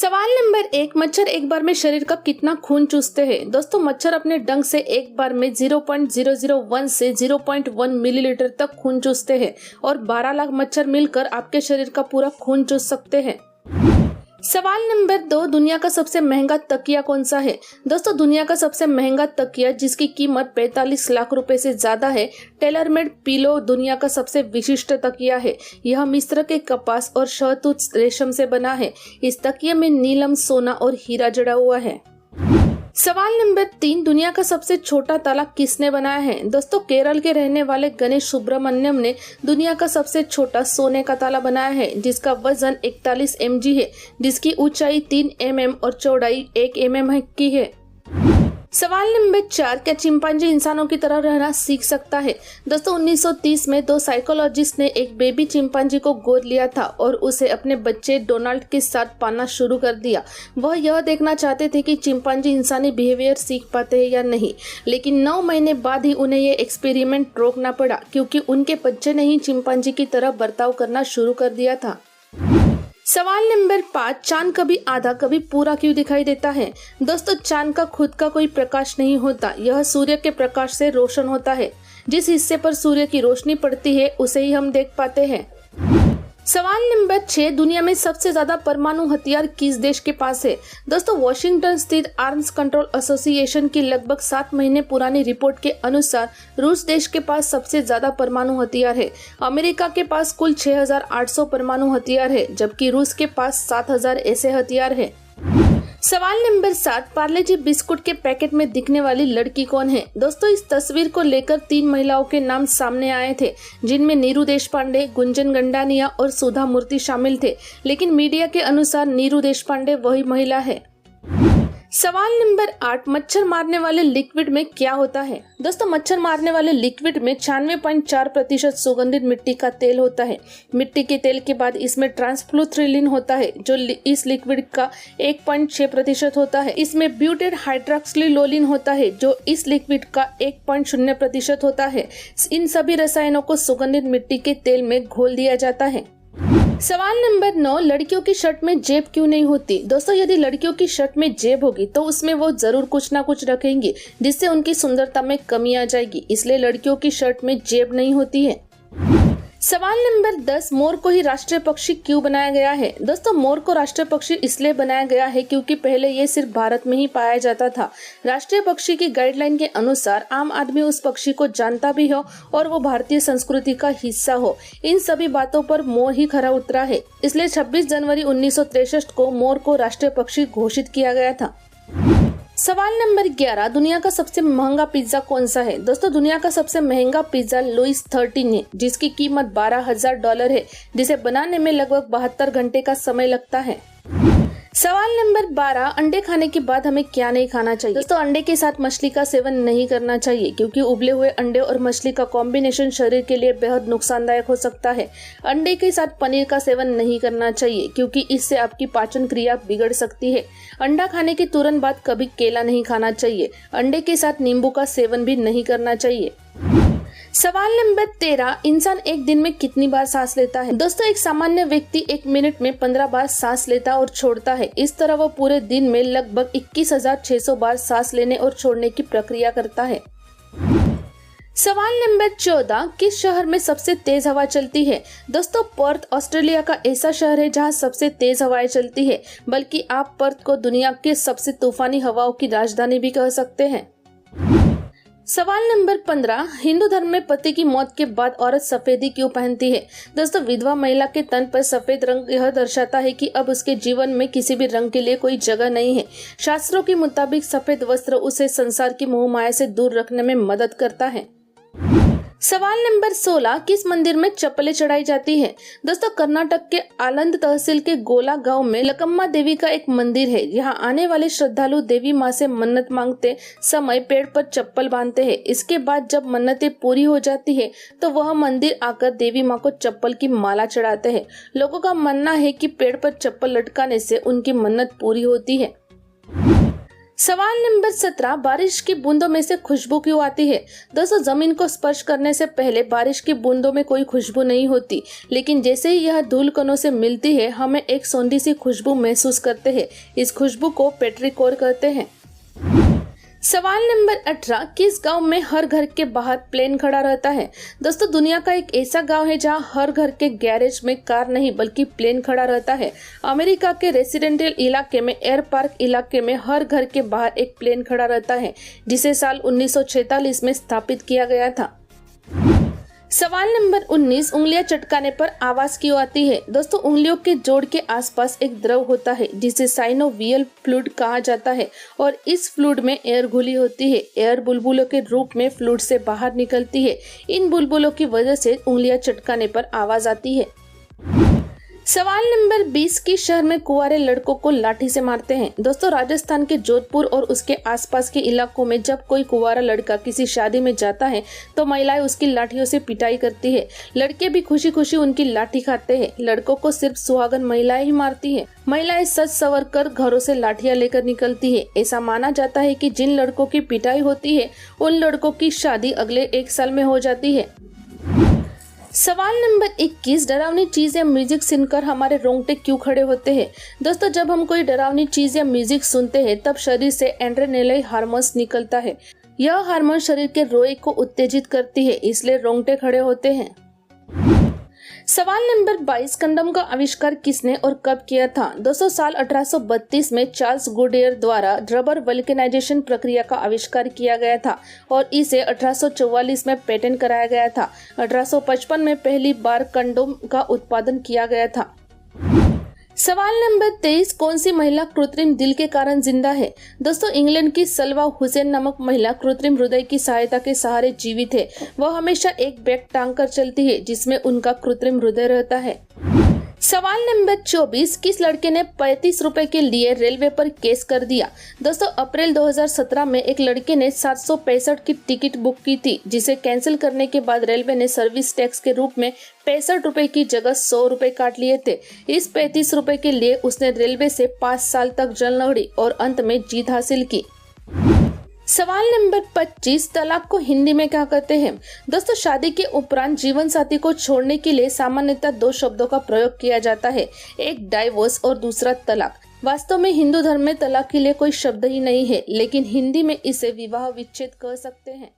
सवाल नंबर 1, मच्छर एक बार में शरीर का कितना खून चूसते हैं? दोस्तों, मच्छर अपने डंक से एक बार में 0.001 से 0.1 मिलीलीटर तक खून चूसते हैं और 12 लाख मच्छर मिलकर आपके शरीर का पूरा खून चूस सकते हैं। सवाल नंबर 2, दुनिया का सबसे महंगा तकिया कौन सा है? दोस्तों, दुनिया का सबसे महंगा तकिया जिसकी कीमत 45 लाख रुपए से ज्यादा है, टेलरमेड पिलो दुनिया का सबसे विशिष्ट तकिया है। यह मिस्र के कपास और शहतूत रेशम से बना है। इस तकिया में नीलम, सोना और हीरा जड़ा हुआ है। सवाल नंबर 3, दुनिया का सबसे छोटा ताला किसने बनाया है? दोस्तों, केरल के रहने वाले गणेश सुब्रमण्यम ने दुनिया का सबसे छोटा सोने का ताला बनाया है, जिसका वजन 41 mg है, जिसकी ऊंचाई 3 mm और चौड़ाई 1 mm की है। सवाल नंबर 4, क्या चिंपांजी इंसानों की तरह रहना सीख सकता है? दोस्तों, 1930 में 2 साइकोलॉजिस्ट ने एक बेबी चिंपांजी को गोद लिया था और उसे अपने बच्चे डोनाल्ड के साथ पालना शुरू कर दिया। वह यह देखना चाहते थे कि चिंपांजी इंसानी बिहेवियर सीख पाते हैं या नहीं, लेकिन 9 महीने बाद ही उन्हें यह एक्सपेरिमेंट रोकना पड़ा क्योंकि उनके बच्चे ने ही चिंपांजी की तरह बर्ताव करना शुरू कर दिया था। सवाल नंबर 5, चांद कभी आधा कभी पूरा क्यों दिखाई देता है? दोस्तों, चांद का खुद का कोई प्रकाश नहीं होता, यह सूर्य के प्रकाश से रोशन होता है। जिस हिस्से पर सूर्य की रोशनी पड़ती है उसे ही हम देख पाते हैं। सवाल नंबर 6, दुनिया में सबसे ज्यादा परमाणु हथियार किस देश के पास है? दोस्तों, वॉशिंगटन स्थित आर्म्स कंट्रोल एसोसिएशन की लगभग 7 महीने पुरानी रिपोर्ट के अनुसार रूस देश के पास सबसे ज्यादा परमाणु हथियार है। अमेरिका के पास कुल 6800 परमाणु हथियार है, जबकि रूस के पास 7000 ऐसे हथियार है। सवाल नंबर 7, पार्ले जी बिस्कुट के पैकेट में दिखने वाली लड़की कौन है? दोस्तों, इस तस्वीर को लेकर 3 महिलाओं के नाम सामने आए थे, जिनमें नीरू देशपांडे, गुंजन गंडानिया और सुधा मूर्ति शामिल थे, लेकिन मीडिया के अनुसार नीरू देशपांडे वही महिला है। सवाल नंबर 8, मच्छर मारने वाले लिक्विड में क्या होता है? दोस्तों, मच्छर मारने वाले लिक्विड में 96.4% सुगंधित मिट्टी का तेल होता है। मिट्टी के तेल के बाद इसमें ट्रांसफ्लूथ्रिलिन होता है, जो इस लिक्विड का 1.6% होता है। इसमें ब्यूटेड हाइड्रॉक्सिलोलिन होता है, जो इस लिक्विड का 1.0% होता है। इन सभी रसायनों को सुगंधित मिट्टी के तेल में घोल दिया जाता है। सवाल नंबर 9, लड़कियों की शर्ट में जेब क्यों नहीं होती? दोस्तों, यदि लड़कियों की शर्ट में जेब होगी तो उसमें वो जरूर कुछ ना कुछ रखेंगी, जिससे उनकी सुंदरता में कमी आ जाएगी, इसलिए लड़कियों की शर्ट में जेब नहीं होती है। सवाल नंबर 10, मोर को ही राष्ट्रीय पक्षी क्यों बनाया गया है? दोस्तों, मोर को राष्ट्रीय पक्षी इसलिए बनाया गया है क्योंकि पहले ये सिर्फ भारत में ही पाया जाता था। राष्ट्रीय पक्षी की गाइडलाइन के अनुसार आम आदमी उस पक्षी को जानता भी हो और वो भारतीय संस्कृति का हिस्सा हो। इन सभी बातों पर मोर ही खरा उतरा है, इसलिए 26 जनवरी 1963 को मोर को राष्ट्रीय पक्षी घोषित किया गया था। सवाल नंबर 11, दुनिया का सबसे महंगा पिज्जा कौन सा है? दोस्तों, दुनिया का सबसे महंगा पिज्जा लुइस 13 है, जिसकी कीमत $12,000 है, जिसे बनाने में लगभग 72 घंटे का समय लगता है। सवाल नंबर 12, अंडे खाने के बाद हमें क्या नहीं खाना चाहिए? दोस्तों, अंडे के साथ मछली का सेवन नहीं करना चाहिए क्योंकि उबले हुए अंडे और मछली का कॉम्बिनेशन शरीर के लिए बेहद नुकसानदायक हो सकता है। अंडे के साथ पनीर का सेवन नहीं करना चाहिए क्योंकि इससे आपकी पाचन क्रिया बिगड़ सकती है। अंडा खाने के तुरंत बाद कभी केला नहीं खाना चाहिए। अंडे के साथ नींबू का सेवन भी नहीं करना चाहिए। सवाल नंबर 13, इंसान एक दिन में कितनी बार सांस लेता है? दोस्तों, एक सामान्य व्यक्ति 1 मिनट में 15 बार सांस लेता और छोड़ता है। इस तरह वो पूरे दिन में लगभग 21,600 बार सांस लेने और छोड़ने की प्रक्रिया करता है। सवाल नंबर 14, किस शहर में सबसे तेज हवा चलती है? दोस्तों, पर्थ ऑस्ट्रेलिया का ऐसा शहर है जहां सबसे तेज हवाएं चलती है, बल्कि आप पर्थ को दुनिया के सबसे तूफानी हवाओं की राजधानी भी कह सकते हैं। सवाल नंबर 15, हिंदू धर्म में पति की मौत के बाद औरत सफेदी क्यों पहनती है? दोस्तों, विधवा महिला के तन पर सफेद रंग यह दर्शाता है कि अब उसके जीवन में किसी भी रंग के लिए कोई जगह नहीं है। शास्त्रों के मुताबिक सफेद वस्त्र उसे संसार की मोह माया से दूर रखने में मदद करता है। सवाल नंबर 16, किस मंदिर में चप्पलें चढ़ाई जाती है? दोस्तों, कर्नाटक के आलंद तहसील के गोला गांव में लकम्मा देवी का एक मंदिर है। यहाँ आने वाले श्रद्धालु देवी माँ से मन्नत मांगते समय पेड़ पर चप्पल बांधते हैं। इसके बाद जब मन्नतें पूरी हो जाती है तो वह मंदिर आकर देवी माँ को चप्पल की माला चढ़ाते हैं। लोगों का मानना है कि पेड़ पर चप्पल लटकाने से उनकी मन्नत पूरी होती है। सवाल नंबर 17, बारिश की बूंदों में से खुशबू क्यों आती है? दोस्तों, जमीन को स्पर्श करने से पहले बारिश की बूंदों में कोई खुशबू नहीं होती, लेकिन जैसे ही यह धूल कणों से मिलती है हमें एक सौंधी सी खुशबू महसूस करते हैं। इस खुशबू को पेट्रिकोर कहते हैं। सवाल नंबर 18, किस गांव में हर घर के बाहर प्लेन खड़ा रहता है? दोस्तों, दुनिया का एक ऐसा गांव है जहां हर घर के गैरेज में कार नहीं बल्कि प्लेन खड़ा रहता है। अमेरिका के रेसिडेंशियल इलाके में एयर पार्क इलाके में हर घर के बाहर एक प्लेन खड़ा रहता है, जिसे साल 1946 में स्थापित किया गया था। सवाल नंबर 19, उंगलियां चटकाने पर आवाज क्यों आती है? दोस्तों, उंगलियों के जोड़ के आसपास एक द्रव होता है जिसे साइनोवियल फ्लूइड कहा जाता है और इस फ्लूइड में एयर घुली होती है। एयर बुलबुलों के रूप में फ्लूइड से बाहर निकलती है। इन बुलबुलों की वजह से उंगलियां चटकाने पर आवाज आती है। सवाल नंबर 20, किस शहर में कुंवारे लड़कों को लाठी से मारते हैं? दोस्तों, राजस्थान के जोधपुर और उसके आसपास के इलाकों में जब कोई कुंवारा लड़का किसी शादी में जाता है तो महिलाएं उसकी लाठियों से पिटाई करती है। लड़के भी खुशी खुशी उनकी लाठी खाते हैं। लड़कों को सिर्फ सुहागन महिलाएं ही मारती है। महिलाएं सज संवर कर घरों से लाठियां लेकर निकलती है। ऐसा माना जाता है कि जिन लड़कों की पिटाई होती है उन लड़कों की शादी अगले 1 साल में हो जाती है। सवाल नंबर 21, डरावनी चीज या म्यूजिक सुनकर हमारे रोंगटे क्यों खड़े होते हैं? दोस्तों, जब हम कोई डरावनी चीज या म्यूजिक सुनते हैं तब शरीर से एड्रेनलिन हार्मोन्स निकलता है। यह हार्मोन शरीर के रोए को उत्तेजित करती है, इसलिए रोंगटे खड़े होते हैं। सवाल नंबर 22, कंडोम का आविष्कार किसने और कब किया था? दोस्तों, साल 1832 में चार्ल्स गुडियर द्वारा रबर वल्केनाइजेशन प्रक्रिया का आविष्कार किया गया था और इसे 1844 में पेटेंट कराया गया था। 1855 में पहली बार कंडोम का उत्पादन किया गया था। सवाल नंबर 23, कौन सी महिला कृत्रिम दिल के कारण जिंदा है? दोस्तों, इंग्लैंड की सलवा हुसैन नामक महिला कृत्रिम हृदय की सहायता के सहारे जीवित है। वह हमेशा एक बैग टांग कर चलती है जिसमें उनका कृत्रिम हृदय रहता है। सवाल नंबर 24, किस लड़के ने 35 रुपए के लिए रेलवे पर केस कर दिया? दोस्तों, अप्रैल 2017 में एक लड़के ने 765 की टिकट बुक की थी, जिसे कैंसिल करने के बाद रेलवे ने सर्विस टैक्स के रूप में 65 रुपए की जगह 100 रुपए काट लिए थे। इस 35 रुपए के लिए उसने रेलवे से 5 साल तक जंग लड़ी और अंत में जीत हासिल की। सवाल नंबर 25, तलाक को हिंदी में क्या कहते हैं? दोस्तों, शादी के उपरांत जीवन साथी को छोड़ने के लिए सामान्यतः 2 शब्दों का प्रयोग किया जाता है, एक डाइवोर्स और दूसरा तलाक। वास्तव में हिंदू धर्म में तलाक के लिए कोई शब्द ही नहीं है, लेकिन हिंदी में इसे विवाह विच्छेद कह सकते हैं।